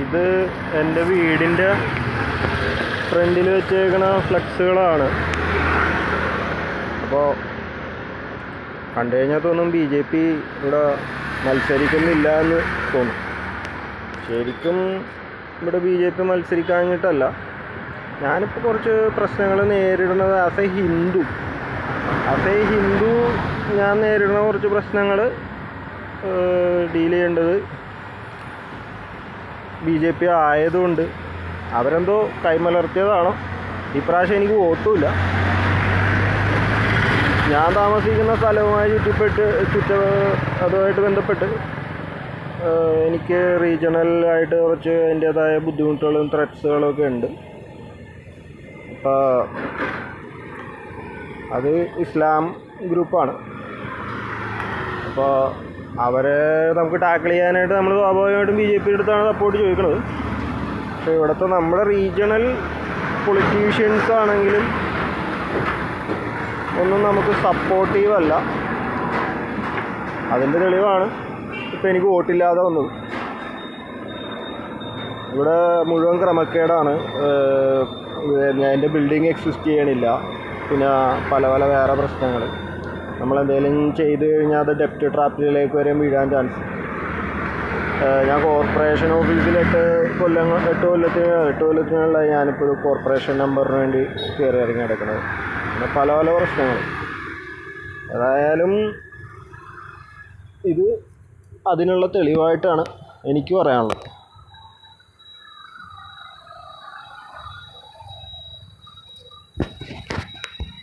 ഇത് എൻ്റെ വീടിൻ്റെ ഫ്രണ്ടിൽ വെച്ചേക്കണ ഫ്ലെക്സുകളാണ്. അപ്പോൾ കണ്ടു കഴിഞ്ഞാൽ തോന്നും BJP ഇവിടെ മത്സരിക്കുന്നില്ല എന്ന് തോന്നും. ശരിക്കും ഇവിടെ BJP മത്സരിക്കാഞ്ഞിട്ടല്ല. ഞാനിപ്പോൾ കുറച്ച് പ്രശ്നങ്ങൾ നേരിടുന്നത് ആസ് എ ഹിന്ദു ഞാൻ നേരിടുന്ന കുറച്ച് പ്രശ്നങ്ങൾ ഡീൽ ചെയ്യേണ്ടത് BJP ആയതുകൊണ്ട് അവരെന്തോ കൈമലർത്തിയതാണോ. ഇപ്രാവശ്യം എനിക്ക് വോട്ടുമില്ല. ഞാൻ താമസിക്കുന്ന സ്ഥലവുമായി അതുമായിട്ട് ബന്ധപ്പെട്ട് എനിക്ക് റീജിയണലായിട്ട് കുറച്ച് അതിൻ്റേതായ ബുദ്ധിമുട്ടുകളും ത്രെറ്റ്സുകളും ഒക്കെ ഉണ്ട്. അപ്പോൾ അത് ഇസ്ലാം ഗ്രൂപ്പാണ്. അപ്പോൾ അവരെ നമുക്ക് ടാക്കിൾ ചെയ്യാനായിട്ട് നമ്മൾ സ്വാഭാവികമായിട്ടും BJP അടുത്താണ് സപ്പോർട്ട് ചോദിക്കുന്നത്. പക്ഷേ ഇവിടുത്തെ നമ്മുടെ റീജിയണൽ പൊളിറ്റീഷ്യൻസ് ആണെങ്കിലും ഒന്നും നമുക്ക് സപ്പോർട്ടീവ് അല്ല. അതിൻ്റെ തെളിവാണ് ഇപ്പോൾ എനിക്ക് വോട്ടില്ലാതെ വന്നത്. ഇവിടെ മുഴുവൻ ക്രമക്കേടാണ്. എൻ്റെ ബിൽഡിംഗ് എക്സിസ്റ്റ് ചെയ്യണില്ല. പിന്നെ പല വേറെ പ്രശ്നങ്ങൾ. നമ്മളെന്തെങ്കിലും ചെയ്ത് കഴിഞ്ഞാൽ അത് ഡെപ്റ്റ് ട്രാപ്പിലേക്ക് വരെ വീഴാൻ ചാൻസ്. ഞാൻ കോർപ്പറേഷൻ ഓഫീസിൽ 8 കൊല്ലത്തിനുള്ളിൽ ഞാനിപ്പോൾ ഒരു കോർപ്പറേഷൻ നമ്പറിന് വേണ്ടി കയറി ഇറങ്ങി കിടക്കുന്നത്. പിന്നെ പല പ്രശ്നങ്ങൾ. ഏതായാലും ഇത് അതിനുള്ള തെളിവായിട്ടാണ് എനിക്ക് പറയാനുള്ളത്.